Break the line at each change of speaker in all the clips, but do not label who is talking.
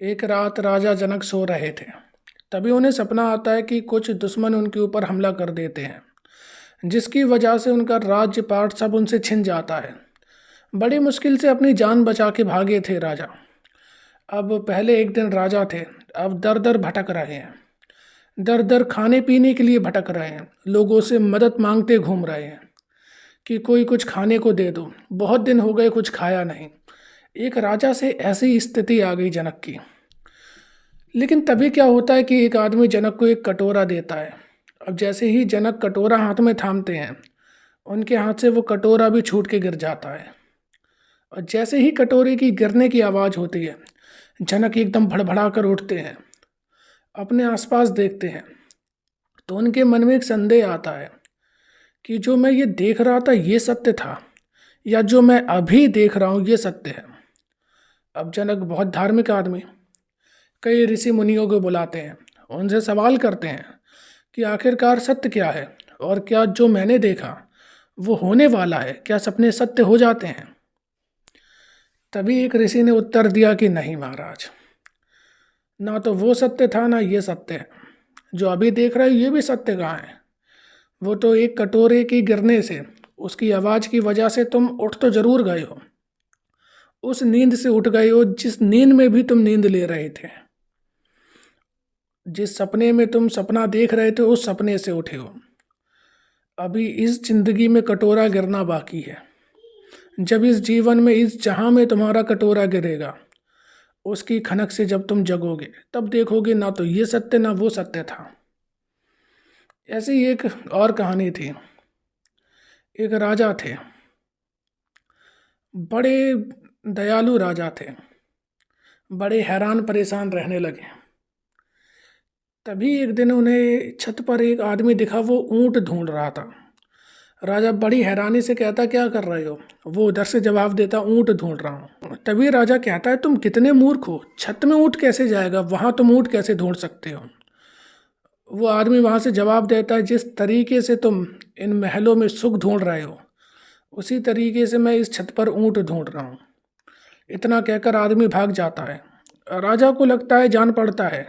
एक रात राजा जनक सो रहे थे। तभी उन्हें सपना आता है कि कुछ दुश्मन उनके ऊपर हमला कर देते हैं, जिसकी वजह से उनका राज्यपाट सब उनसे छिन जाता है। बड़ी मुश्किल से अपनी जान बचा के भागे थे राजा। अब पहले एक दिन राजा थे, अब दर दर भटक रहे हैं। दर दर खाने पीने के लिए भटक रहे हैं, लोगों से मदद मांगते घूम रहे हैं कि कोई कुछ खाने को दे दो, बहुत दिन हो गए कुछ खाया नहीं। एक राजा से ऐसी स्थिति आ गई जनक की। लेकिन तभी क्या होता है कि एक आदमी जनक को एक कटोरा देता है। अब जैसे ही जनक कटोरा हाथ में थामते हैं, उनके हाथ से वो कटोरा भी छूट के गिर जाता है। और जैसे ही कटोरे की गिरने की आवाज़ होती है, जनक एकदम भड़बड़ा कर उठते हैं, अपने आसपास देखते हैं। तो उनके मन में एक संदेह आता है कि जो मैं ये देख रहा था ये सत्य था, या जो मैं अभी देख रहा हूँ ये सत्य है। अब जनक बहुत धार्मिक आदमी कई ऋषि मुनियों को बुलाते हैं, उनसे सवाल करते हैं कि आखिरकार सत्य क्या है, और क्या जो मैंने देखा वो होने वाला है, क्या सपने सत्य हो जाते हैं। तभी एक ऋषि ने उत्तर दिया कि नहीं महाराज, ना तो वो सत्य था ना ये सत्य है। जो अभी देख रहे हो ये भी सत्य कहाँ है। वो तो एक कटोरे की गिरने से, उसकी आवाज़ की वजह से तुम उठ तो जरूर गए हो, उस नींद से उठ गए हो जिस नींद में भी तुम नींद ले रहे थे। जिस सपने में तुम सपना देख रहे थे उस सपने से उठे हो। अभी इस जिंदगी में कटोरा गिरना बाकी है। जब इस जीवन में, इस जहां में तुम्हारा कटोरा गिरेगा, उसकी खनक से जब तुम जगोगे तब देखोगे ना तो ये सत्य ना वो सत्य था। ऐसी एक और कहानी थी। एक राजा थे, बड़े दयालु राजा थे, बड़े हैरान परेशान रहने लगे। तभी एक दिन उन्हें छत पर एक आदमी दिखा, वो ऊंट ढूंढ रहा था। राजा बड़ी हैरानी से कहता क्या कर रहे हो। वो उधर से जवाब देता ऊंट ढूंढ रहा हूँ। तभी राजा कहता है तुम कितने मूर्ख हो, छत में ऊंट कैसे जाएगा, वहां तुम ऊंट कैसे ढूंढ सकते हो। वो आदमी वहां से जवाब देता है जिस तरीके से तुम इन महलों में सुख ढूंढ रहे हो, उसी तरीके से मैं इस छत पर ऊंट ढूंढ रहा हूँ। इतना कहकर आदमी भाग जाता है। राजा को लगता है, जान पड़ता है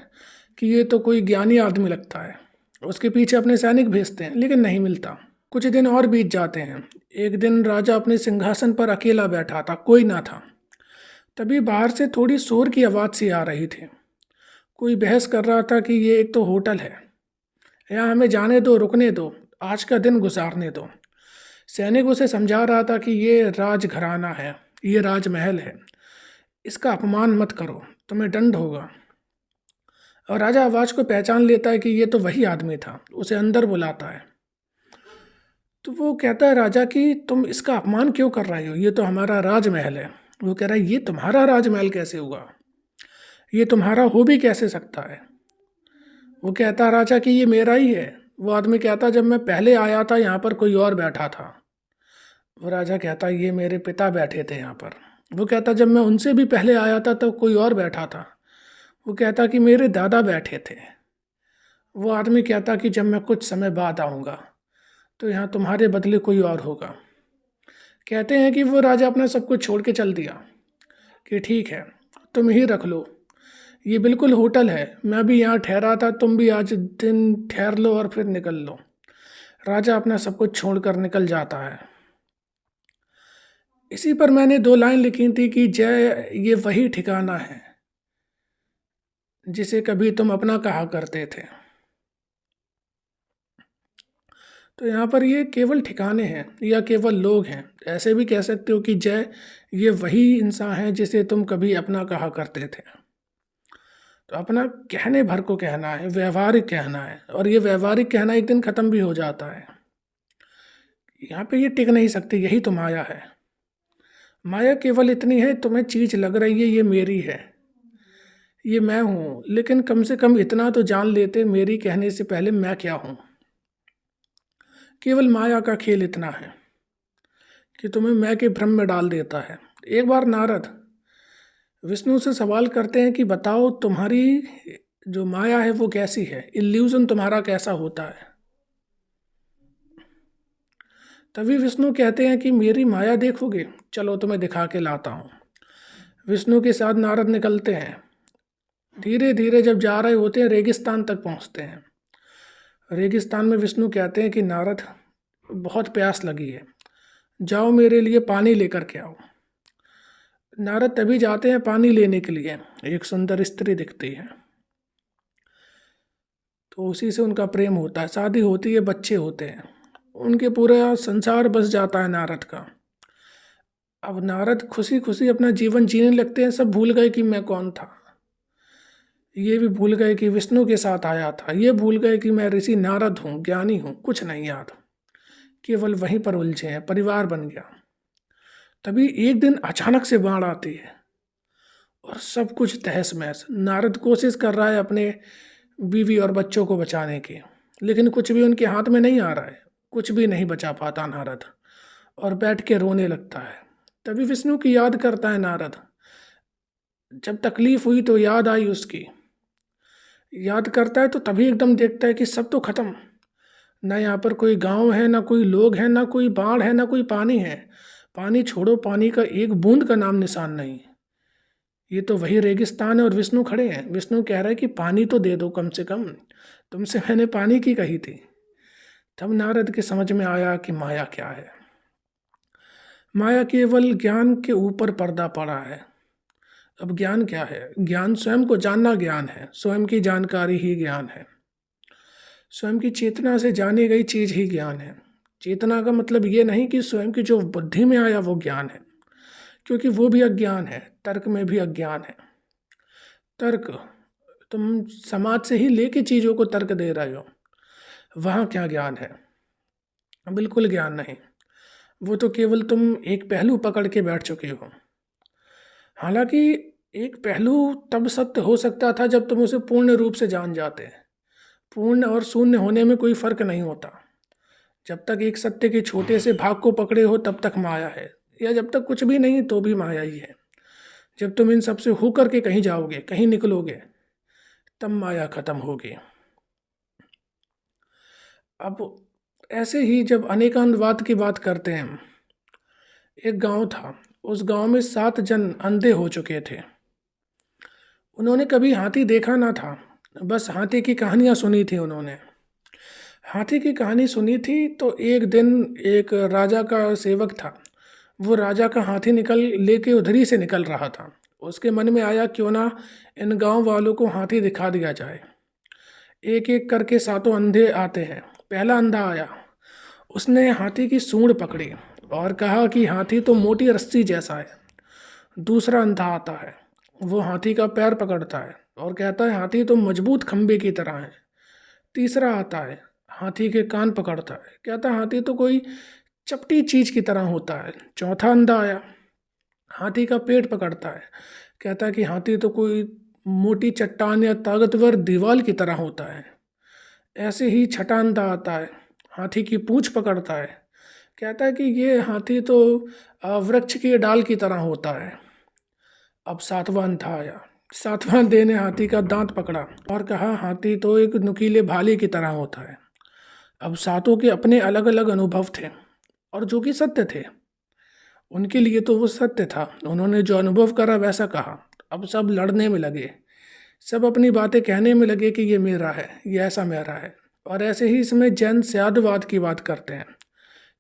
कि ये तो कोई ज्ञानी आदमी लगता है। उसके पीछे अपने सैनिक भेजते हैं लेकिन नहीं मिलता। कुछ दिन और बीत जाते हैं। एक दिन राजा अपने सिंहासन पर अकेला बैठा था, कोई ना था। तभी बाहर से थोड़ी शोर की आवाज़ सी आ रही थी। कोई बहस कर रहा था कि ये एक तो होटल है, यहाँ हमें जाने दो, रुकने दो, आज का दिन गुजारने दो। सैनिक उसे समझा रहा था कि ये राजघराना है, ये राजमहल है, इसका अपमान मत करो, तुम्हें दंड होगा। और राजा आवाज़ को पहचान लेता है कि ये तो वही आदमी था, उसे अंदर बुलाता है। तो वो कहता है राजा कि तुम इसका अपमान क्यों कर रहे हो, ये तो हमारा राजमहल है। वो कह रहा है ये तुम्हारा राजमहल कैसे हुआ, ये तुम्हारा हो भी कैसे सकता है। वो कहता है राजा कि ये मेरा ही है। वो आदमी कहता जब मैं पहले आया था यहाँ पर कोई और बैठा था। वो राजा कहता ये मेरे पिता बैठे थे यहाँ पर। वो कहता जब मैं उनसे भी पहले आया था तो कोई और बैठा था। वो कहता कि मेरे दादा बैठे थे। वो आदमी कहता कि जब मैं कुछ समय बाद आऊँगा तो यहाँ तुम्हारे बदले कोई और होगा। कहते हैं कि वो राजा अपना सब कुछ छोड़ के चल दिया कि ठीक है तुम ही रख लो, ये बिल्कुल होटल है, मैं भी यहाँ ठहरा था, तुम भी आज दिन ठहर लो और फिर निकल लो। राजा अपना सब कुछ छोड़कर निकल जाता है। इसी पर मैंने दो लाइन लिखी थी कि जय ये वही ठिकाना है जिसे कभी तुम अपना कहा करते थे। तो यहाँ पर ये केवल ठिकाने हैं या केवल लोग हैं। ऐसे भी कह सकते हो कि जय ये वही इंसान है जिसे तुम कभी अपना कहा करते थे। तो अपना कहने भर को कहना है, व्यवहारिक कहना है, और ये व्यवहारिक कहना एक दिन ख़त्म भी हो जाता है। यहाँ पे ये टिक नहीं सकती, यही तो माया है। माया केवल इतनी है, तुम्हें चीज़ लग रही है ये मेरी है, ये मैं हूँ, लेकिन कम से कम इतना तो जान लेते मेरी कहने से पहले मैं क्या हूँ। केवल माया का खेल इतना है कि तुम्हें मैं के भ्रम में डाल देता है। एक बार नारद विष्णु से सवाल करते हैं कि बताओ तुम्हारी जो माया है वो कैसी है, इल्यूजन तुम्हारा कैसा होता है। तभी विष्णु कहते हैं कि मेरी माया देखोगे, चलो तुम्हें दिखा के लाता हूँ। विष्णु के साथ नारद निकलते हैं धीरे धीरे जब जा रहे होते हैं रेगिस्तान तक पहुंचते हैं। रेगिस्तान में विष्णु कहते हैं कि नारद, बहुत प्यास लगी है, जाओ मेरे लिए पानी लेकर के आओ। नारद तभी जाते हैं पानी लेने के लिए। एक सुंदर स्त्री दिखती है, तो उसी से उनका प्रेम होता है, शादी होती है, बच्चे होते हैं, उनके पूरा संसार बस जाता है नारद का। अब नारद खुशी खुशी अपना जीवन जीने लगते हैं। सब भूल गए कि मैं कौन था, ये भी भूल गए कि विष्णु के साथ आया था, ये भूल गए कि मैं ऋषि नारद हूँ, ज्ञानी हूँ, कुछ नहीं याद, केवल वहीं पर उलझे हैं, परिवार बन गया। तभी एक दिन अचानक से बाढ़ आती है और सब कुछ तहस महस। नारद कोशिश कर रहा है अपने बीवी और बच्चों को बचाने की, लेकिन कुछ भी उनके हाथ में नहीं आ रहा है, कुछ भी नहीं बचा पाता नारद, और बैठ के रोने लगता है। तभी विष्णु की याद करता है नारद। जब तकलीफ हुई तो याद आई उसकी, याद करता है तो तभी एकदम देखता है कि सब तो खत्म, ना यहाँ पर कोई गांव है, ना कोई लोग हैं, ना कोई बाढ़ है, ना कोई पानी है। पानी छोड़ो, पानी का एक बूंद का नाम निशान नहीं। ये तो वही रेगिस्तान है और विष्णु खड़े हैं। विष्णु कह रहा है कि पानी तो दे दो कम से कम, तुमसे मैंने पानी की कही थी। तब नारद के समझ में आया कि माया क्या है। माया केवल ज्ञान के ऊपर पर्दा पड़ा है। अब ज्ञान क्या है? ज्ञान स्वयं को जानना ज्ञान है, स्वयं की जानकारी ही ज्ञान है, स्वयं की चेतना से जानी गई चीज ही ज्ञान है। चेतना का मतलब ये नहीं कि स्वयं की जो बुद्धि में आया वो ज्ञान है, क्योंकि वो भी अज्ञान है, तर्क में भी अज्ञान है। तर्क, तुम समाज से ही लेके चीज़ों को तर्क दे रहे हो, वहाँ क्या ज्ञान है? बिल्कुल ज्ञान नहीं, वो तो केवल तुम एक पहलू पकड़ के बैठ चुके हो। हालांकि एक पहलू तब सत्य हो सकता था जब तुम उसे पूर्ण रूप से जान जाते। पूर्ण और शून्य होने में कोई फर्क नहीं होता। जब तक एक सत्य के छोटे से भाग को पकड़े हो तब तक माया है, या जब तक कुछ भी नहीं तो भी माया ही है। जब तुम इन सब से होकर के कहीं जाओगे, कहीं निकलोगे, तब माया खत्म होगी। अब ऐसे ही जब अनेकांतवाद की बात करते हैं, एक गांव था, उस गांव में 7 जन अंधे हो चुके थे। उन्होंने कभी हाथी देखा ना था, बस हाथी की कहानियां सुनी थी उन्होंने। हाथी की कहानी सुनी थी तो एक दिन एक राजा का सेवक था, वो राजा का हाथी निकल लेके उधर ही से निकल रहा था। उसके मन में आया क्यों ना इन गांव वालों को हाथी दिखा दिया जाए। एक एक करके 7 अंधे आते हैं। पहला अंधा आया, उसने हाथी की सूंड पकड़ी और कहा कि हाथी तो मोटी रस्सी जैसा है। दूसरा अंधा आता है, वो हाथी का पैर पकड़ता है और कहता है हाथी तो मजबूत खंबे की तरह है। तीसरा आता है, हाथी के कान पकड़ता है, कहता है हाथी तो कोई चपटी चीज की तरह होता है। चौथा अंधा आया, हाथी का पेट पकड़ता है, कहता है कि हाथी तो कोई मोटी चट्टान या ताकतवर दीवार की तरह होता है। ऐसे ही छठा अंधा आता है, हाथी की पूंछ पकड़ता है, कहता है कि ये हाथी तो वृक्ष की डाल की तरह होता है। अब 7वां अंधा आया, 7वां अंधे ने हाथी का दांत पकड़ा और कहा हाथी तो एक नुकीले भाले की तरह होता है। अब 7 के अपने अलग अलग अनुभव थे और जो कि सत्य थे। उनके लिए तो वो सत्य था, उन्होंने जो अनुभव करा वैसा कहा। अब सब लड़ने में लगे, सब अपनी बातें कहने में लगे कि ये मेरा है, ये ऐसा मेरा है। और ऐसे ही इसमें जैन स्यादवाद की बात करते हैं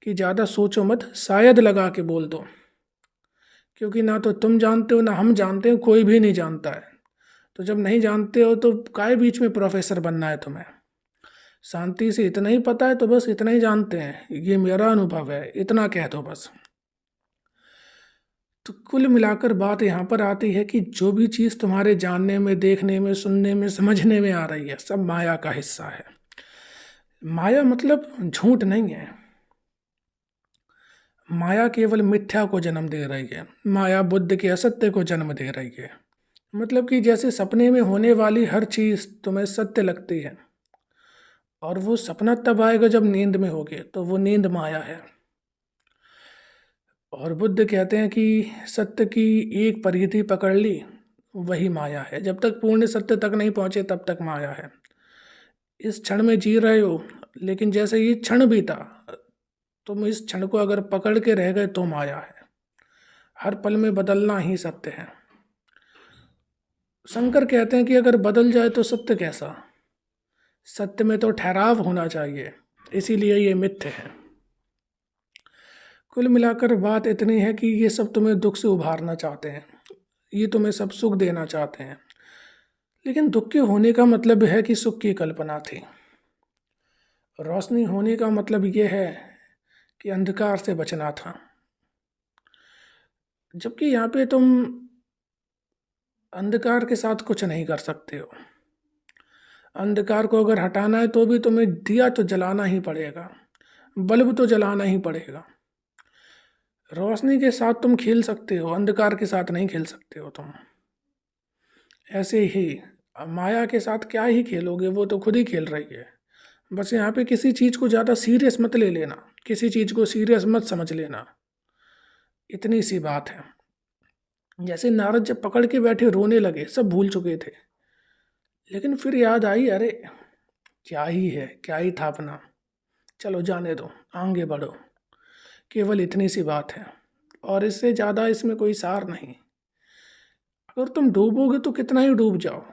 कि ज़्यादा सोचो मत, शायद लगा के बोल दो, क्योंकि ना तो तुम जानते हो ना हम जानते हो, कोई भी नहीं जानता है। तो जब नहीं जानते हो तो काय बीच में प्रोफेसर बनना है तुम्हें? शांति से इतना ही पता है तो बस इतना ही जानते हैं, ये मेरा अनुभव है, इतना कह दो बस। तो कुल मिलाकर बात यहाँ पर आती है कि जो भी चीज़ तुम्हारे जानने में, देखने में, सुनने में, समझने में आ रही है, सब माया का हिस्सा है। माया मतलब झूठ नहीं है। माया केवल मिथ्या को जन्म दे रही है। माया बुद्ध के असत्य को जन्म दे रही है। मतलब कि जैसे सपने में होने वाली हर चीज़ तुम्हें सत्य लगती है, और वो सपना तब आएगा जब नींद में होगे, तो वो नींद माया है। और बुद्ध कहते हैं कि सत्य की एक परिधि पकड़ ली, वही माया है। जब तक पूर्ण सत्य तक नहीं पहुंचे तब तक माया है। इस क्षण में जी रहे हो, लेकिन जैसे ये क्षण बीता, तुम इस क्षण को अगर पकड़ के रह गए तो माया है। हर पल में बदलना ही सत्य है। शंकर कहते हैं कि अगर बदल जाए तो सत्य कैसा, सत्य में तो ठहराव होना चाहिए, इसीलिए ये मिथ्य है। कुल मिलाकर बात इतनी है कि ये सब तुम्हें दुख से उभारना चाहते हैं, ये तुम्हें सब सुख देना चाहते हैं, लेकिन दुख के होने का मतलब है कि सुख की कल्पना थी। रोशनी होने का मतलब ये है कि अंधकार से बचना था। जबकि यहाँ पे तुम अंधकार के साथ कुछ नहीं कर सकते हो। अंधकार को अगर हटाना है तो भी तुम्हें दिया तो जलाना ही पड़ेगा, बल्ब तो जलाना ही पड़ेगा। रोशनी के साथ तुम खेल सकते हो, अंधकार के साथ नहीं खेल सकते हो तुम। ऐसे ही माया के साथ क्या ही खेलोगे, वो तो खुद ही खेल रही है। बस यहाँ पे किसी चीज़ को ज़्यादा सीरियस मत ले लेना, किसी चीज़ को सीरियस मत समझ लेना, इतनी सी बात है। जैसे नारद जब पकड़ के बैठे रोने लगे, सब भूल चुके थे, लेकिन फिर याद आई, अरे क्या ही है, क्या ही था अपना, चलो जाने दो, आगे बढ़ो। केवल इतनी सी बात है और इससे ज़्यादा इसमें कोई सार नहीं। अगर तुम डूबोगे तो कितना ही डूब जाओ,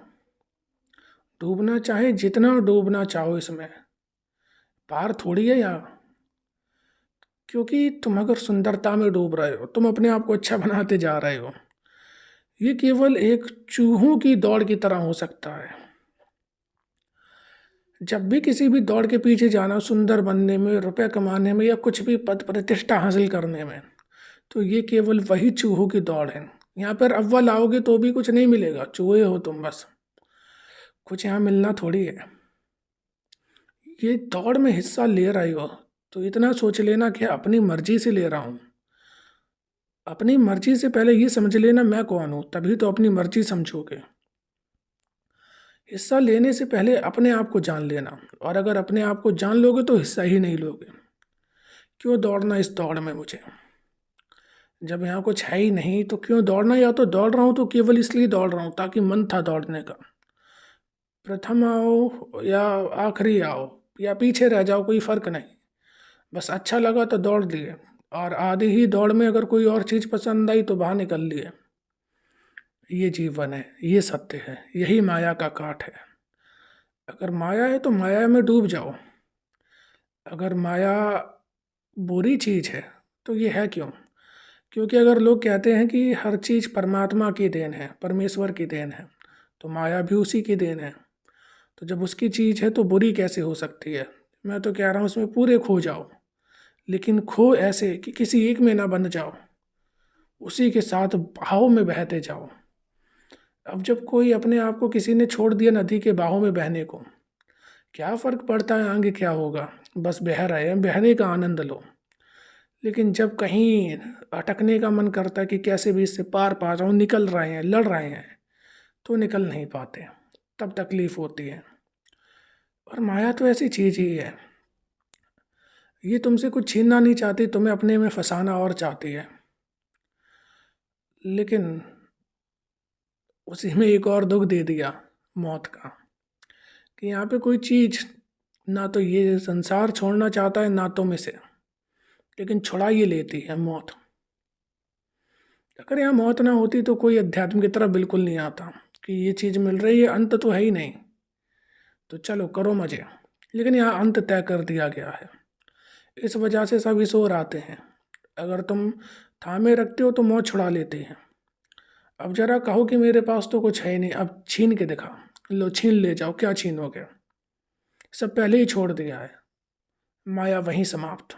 डूबना चाहे जितना डूबना चाहो, इसमें पार थोड़ी है यहाँ। क्योंकि तुम अगर सुंदरता में डूब रहे हो, तुम अपने आप को अच्छा बनाते जा रहे हो, ये केवल एक चूहों की दौड़ की तरह हो सकता है। जब भी किसी भी दौड़ के पीछे जाना, सुंदर बनने में, रुपए कमाने में या कुछ भी पद प्रतिष्ठा हासिल करने में, तो ये केवल वही चूहों की दौड़ है। यहाँ पर अव्वल आओगे तो भी कुछ नहीं मिलेगा, चूहे हो तुम बस, कुछ यहाँ मिलना थोड़ी है। ये दौड़ में हिस्सा ले रहे हो तो इतना सोच लेना कि अपनी मर्जी से ले रहा हूँ। अपनी मर्जी से पहले ये समझ लेना मैं कौन हूँ, तभी तो अपनी मर्जी समझोगे। हिस्सा लेने से पहले अपने आप को जान लेना, और अगर अपने आप को जान लोगे तो हिस्सा ही नहीं लोगे। क्यों दौड़ना इस दौड़ में मुझे, जब यहाँ कुछ है ही नहीं तो क्यों दौड़ना। या तो दौड़ रहा हूँ तो केवल इसलिए दौड़ रहा हूँ ताकि मन था दौड़ने का। प्रथम आओ या आखिरी आओ या पीछे रह जाओ, कोई फ़र्क नहीं, बस अच्छा लगा तो दौड़ लिए, और आधी ही दौड़ में अगर कोई और चीज़ पसंद आई तो बाहर निकल लिए। ये जीवन है, ये सत्य है, यही माया का काट है। अगर माया है तो माया में डूब जाओ। अगर माया बुरी चीज़ है तो ये है क्यों? क्योंकि अगर लोग कहते हैं कि हर चीज़ परमात्मा की देन है, परमेश्वर की देन है, तो माया भी उसी की देन है। तो जब उसकी चीज़ है तो बुरी कैसे हो सकती है? मैं तो कह रहा हूँ उसमें पूरे खो जाओ, लेकिन खो ऐसे कि किसी एक में ना बंध जाओ, उसी के साथ बहाव में बहते जाओ। अब जब कोई अपने आप को किसी ने छोड़ दिया नदी के बहाव में बहने को, क्या फ़र्क पड़ता है आगे क्या होगा, बस बह रहे हैं, बहने का आनंद लो। लेकिन जब कहीं अटकने का मन करता है कि कैसे भी इससे पार पा जाऊँ, निकल रहे हैं, लड़ रहे हैं, तो निकल नहीं पाते, तब तकलीफ़ होती है। और माया तो ऐसी चीज़ ही है, ये तुमसे कुछ छीनना नहीं चाहती, तुम्हें अपने में फंसाना और चाहती है। लेकिन उसी में एक और दुख दे दिया, मौत का, कि यहाँ पे कोई चीज़ ना तो ये संसार छोड़ना चाहता है ना तुम इसे, लेकिन छुड़ा ये लेती है मौत। अगर यहाँ मौत ना होती तो कोई अध्यात्म की तरफ बिल्कुल नहीं आता कि ये चीज़ मिल रही है, अंत तो है ही नहीं, तो चलो करो मजे। लेकिन यहाँ अंत तय कर दिया गया है, इस वजह से सब इस ओर आते हैं। अगर तुम थामे रखते हो तो मौत छुड़ा लेती है। अब जरा कहो कि मेरे पास तो कुछ है ही नहीं, अब छीन के दिखा, लो छीन ले जाओ, क्या छीनोगे? सब पहले ही छोड़ दिया है, माया वहीं समाप्त।